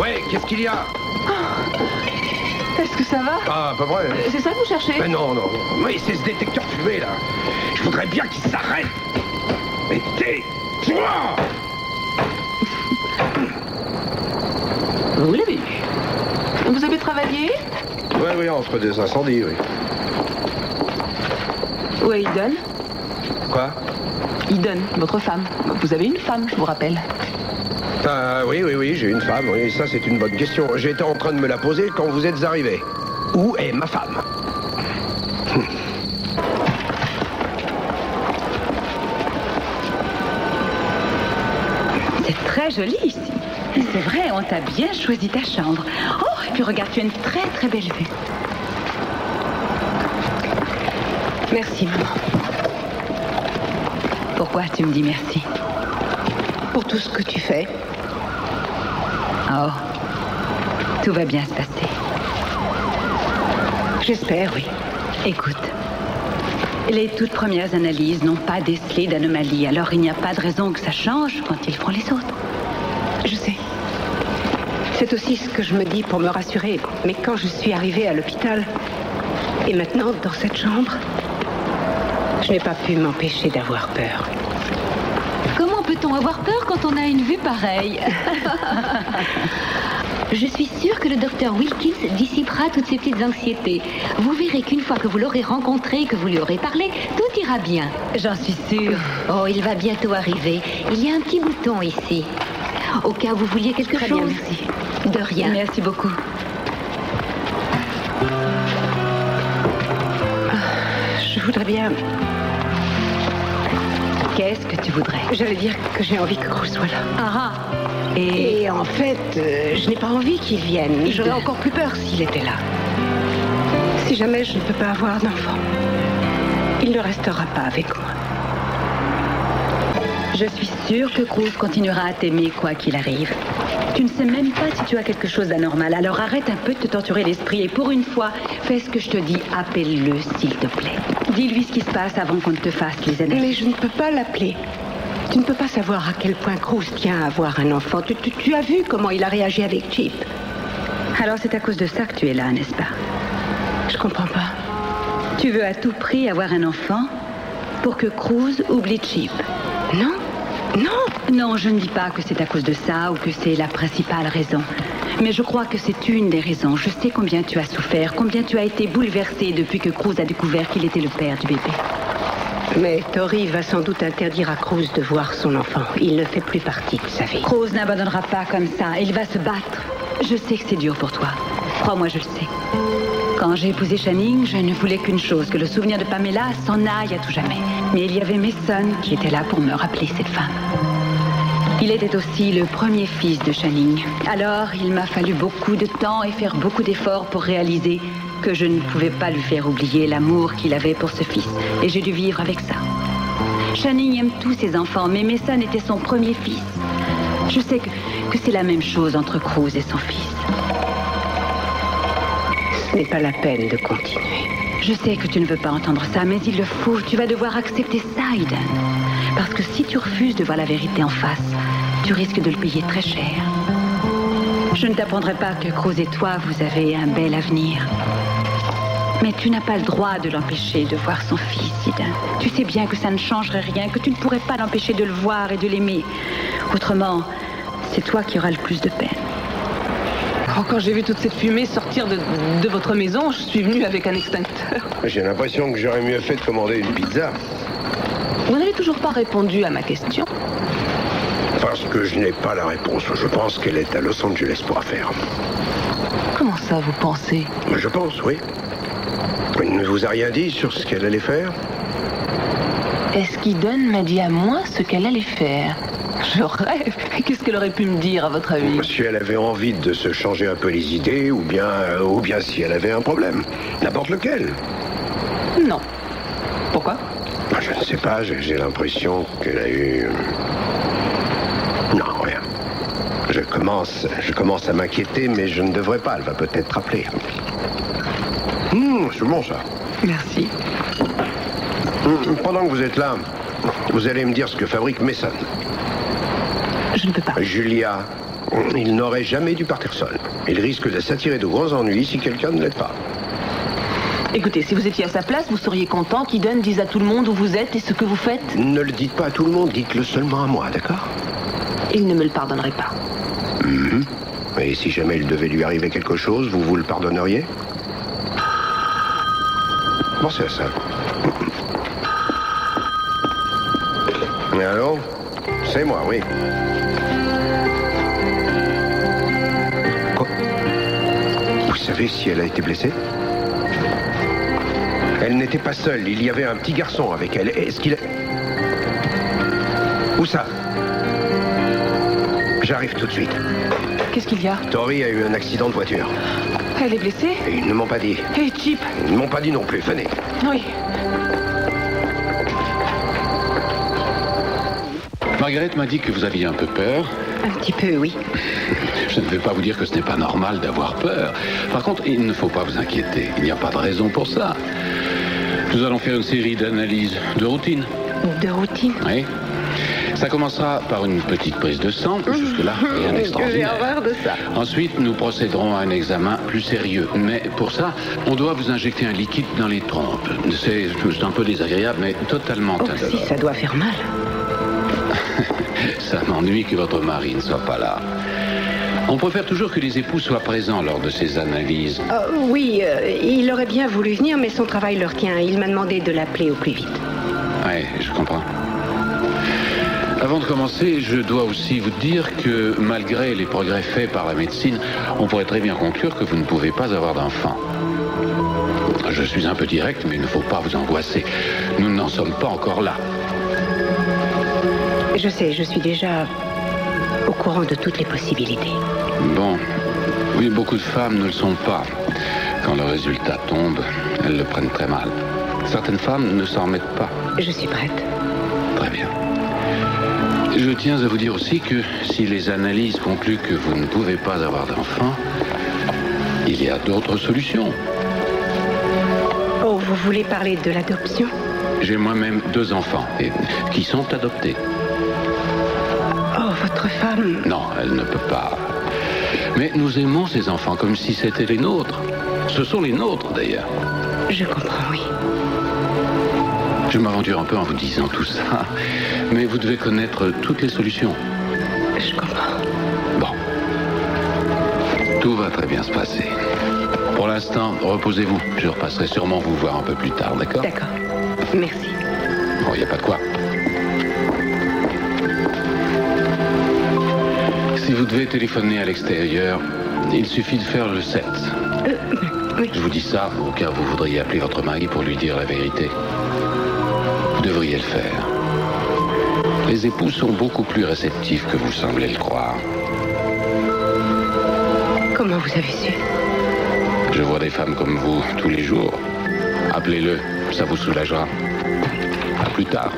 Ouais, qu'est-ce qu'il y a? Est-ce que ça va? Ah, pas vrai. C'est ça que vous cherchez? Mais non, non. Oui, c'est ce détecteur fumé, là. Je voudrais bien qu'il s'arrête. Mais tais-toi! Vous l'avez eu. Vous avez travaillé? Oui, entre deux incendies, oui. Où est Eden? Quoi? Eden, votre femme. Vous avez une femme, je vous rappelle. Oui, j'ai une femme, oui, ça c'est une bonne question. J'étais en train de me la poser quand vous êtes arrivés. Où est ma femme? C'est très joli ici. C'est vrai, on t'a bien choisi ta chambre. Oh, et puis regarde, tu as une très très belle vue. Merci, maman. Pourquoi tu me dis merci? Pour tout ce que tu fais. Oh, tout va bien se passer. J'espère, oui. Écoute, les toutes premières analyses n'ont pas décelé d'anomalie, alors il n'y a pas de raison que ça change quand ils feront les autres. Je sais. C'est aussi ce que je me dis pour me rassurer. Mais quand je suis arrivée à l'hôpital, et maintenant dans cette chambre, je n'ai pas pu m'empêcher d'avoir peur. Comment peut-on avoir peur quand on a une vue pareille? Je suis sûre que le docteur Wilkins dissipera toutes ces petites anxiétés. Vous verrez qu'une fois que vous l'aurez rencontré et que vous lui aurez parlé, tout ira bien. J'en suis sûre. Oh, il va bientôt arriver. Il y a un petit bouton ici. Au cas où vous vouliez quelque Très chose. bien, merci. De rien. Merci beaucoup. Je voudrais bien... Qu'est-ce que tu voudrais? J'allais dire que j'ai envie que Cruz soit là. Ah, Et en fait, je n'ai pas envie qu'il vienne. J'aurais encore plus peur s'il était là. Si jamais je ne peux pas avoir d'enfant, il ne restera pas avec moi. je suis sûre que Cruz continuera à t'aimer quoi qu'il arrive. Tu ne sais même pas si tu as quelque chose d'anormal, alors arrête un peu de te torturer l'esprit et pour une fois, fais ce que je te dis, appelle-le s'il te plaît. Dis-lui ce qui se passe avant qu'on ne te fasse les analyses. Mais je ne peux pas l'appeler. Tu ne peux pas savoir à quel point Cruz tient à avoir un enfant. Tu as vu comment il a réagi avec Chip. Alors c'est à cause de ça que tu es là, n'est-ce pas? Je comprends pas. Tu veux à tout prix avoir un enfant pour que Cruz oublie Chip? Non, non. Non, je ne dis pas que c'est à cause de ça ou que c'est la principale raison. Mais je crois que c'est une des raisons. Je sais combien tu as souffert, combien tu as été bouleversé depuis que Cruz a découvert qu'il était le père du bébé. Mais Tori va sans doute interdire à Cruz de voir son enfant. Il ne fait plus partie de sa vie. Cruz n'abandonnera pas comme ça. Il va se battre. Je sais que c'est dur pour toi. Crois-moi, je le sais. Quand j'ai épousé Channing, je ne voulais qu'une chose, que le souvenir de Pamela s'en aille à tout jamais. Mais il y avait Mason qui était là pour me rappeler cette femme. Il était aussi le premier fils de Channing. Alors, il m'a fallu beaucoup de temps et faire beaucoup d'efforts pour réaliser que je ne pouvais pas lui faire oublier l'amour qu'il avait pour ce fils. Et j'ai dû vivre avec ça. Channing aime tous ses enfants, mais Mason était son premier fils. Je sais que c'est la même chose entre Cruz et son fils. Ce n'est pas la peine de continuer. Je sais que tu ne veux pas entendre ça, mais il le faut. Tu vas devoir accepter ça, Eden. Parce que si tu refuses de voir la vérité en face, tu risques de le payer très cher. Je ne t'apprendrai pas que Cruz et toi, vous avez un bel avenir. Mais tu n'as pas le droit de l'empêcher de voir son fils, Eden. Tu sais bien que ça ne changerait rien, que tu ne pourrais pas l'empêcher de le voir et de l'aimer. Autrement, c'est toi qui auras le plus de peine. Oh, quand j'ai vu toute cette fumée sortir de votre maison, je suis venue avec un extincteur. J'ai l'impression que j'aurais mieux fait de commander une pizza. Vous n'avez toujours pas répondu à ma question. Parce que je n'ai pas la réponse. Je pense qu'elle est à Los Angeles pour affaire. Comment ça, vous pensez? Je pense, oui. Il ne vous a rien dit sur ce qu'elle allait faire? Est-ce qu'Eden m'a dit à moi ce qu'elle allait faire? Je rêve. Qu'est-ce qu'elle aurait pu me dire, à votre avis? Si elle avait envie de se changer un peu les idées, ou bien si elle avait un problème. N'importe lequel. Non. Pourquoi? Je ne sais pas, j'ai l'impression qu'elle a eu... Non, rien. Je commence à m'inquiéter, mais je ne devrais pas. Elle va peut-être rappeler. C'est bon, ça. Merci. Pendant que vous êtes là, vous allez me dire ce que fabrique Mason. Je ne peux pas. Julia, Il n'aurait jamais dû partir seul. Il risque de s'attirer de gros ennuis si quelqu'un ne l'aide pas. Écoutez, si vous étiez à sa place, vous seriez content qu'Eden dise à tout le monde où vous êtes et ce que vous faites? Ne le dites pas à tout le monde, dites-le seulement à moi, d'accord? Il ne me le pardonnerait pas. Et si jamais il devait lui arriver quelque chose, vous le pardonneriez? Pensez à ça. Allô? C'est moi, oui. Quoi? Vous savez si elle a été blessée? Elle n'était pas seule, il y avait un petit garçon avec elle. Est-ce qu'il a... Où ça? J'arrive tout de suite. Qu'est-ce qu'il y a? Tori a eu un accident de voiture. Elle est blessée? Et ils ne m'ont pas dit. Et Chip? Ils ne m'ont pas dit non plus, venez. Oui. Margaret m'a dit que vous aviez un peu peur. Un petit peu, oui. Je ne vais pas vous dire que ce n'est pas normal d'avoir peur. Par contre, il ne faut pas vous inquiéter. Il n'y a pas de raison pour ça. Nous allons faire une série d'analyses de routine. De routine? Oui. Ça commencera par une petite prise de sang. Jusque-là, rien d'extraordinaire. J'ai horreur de ça. Ensuite, nous procéderons à un examen plus sérieux. Mais pour ça, on doit vous injecter un liquide dans les trompes. C'est un peu désagréable, mais totalement Oh, indolore. si, ça doit faire mal. Ça m'ennuie que votre mari ne soit pas là. On préfère toujours que les époux soient présents lors de ces analyses. Oui, il aurait bien voulu venir, mais son travail le retient. Il m'a demandé de l'appeler au plus vite. Oui, je comprends. Avant de commencer, je dois aussi vous dire que malgré les progrès faits par la médecine, on pourrait très bien conclure que vous ne pouvez pas avoir d'enfant. Je suis un peu direct, mais il ne faut pas vous angoisser. Nous n'en sommes pas encore là. Je sais, je suis déjà au courant de toutes les possibilités. Bon, oui, beaucoup de femmes ne le sont pas. Quand le résultat tombe, elles le prennent très mal. Certaines femmes ne s'en remettent pas. Je suis prête. Très bien. Je tiens à vous dire aussi que si les analyses concluent que vous ne pouvez pas avoir d'enfant, il y a d'autres solutions. Oh, vous voulez parler de l'adoption? J'ai moi-même 2 enfants qui sont adoptés. Oh, votre femme... Non, elle ne peut pas. Mais nous aimons ces enfants comme si c'était les nôtres. Ce sont les nôtres, d'ailleurs. Je comprends, oui. Je m'aventure un peu en vous disant tout ça, mais vous devez connaître toutes les solutions. Je comprends. Bon. Tout va très bien se passer. Pour l'instant, reposez-vous. Je repasserai sûrement vous voir un peu plus tard, d'accord? D'accord. Merci. Bon, il n'y a pas de quoi. Si vous devez téléphoner à l'extérieur, il suffit de faire le 7. Oui. Je vous dis ça au cas où vous voudriez appeler votre mari pour lui dire la vérité. Vous devriez le faire. Les époux sont beaucoup plus réceptifs que vous semblez le croire. Comment vous avez su? Je vois des femmes comme vous tous les jours. Appelez-le, ça vous soulagera. À plus tard.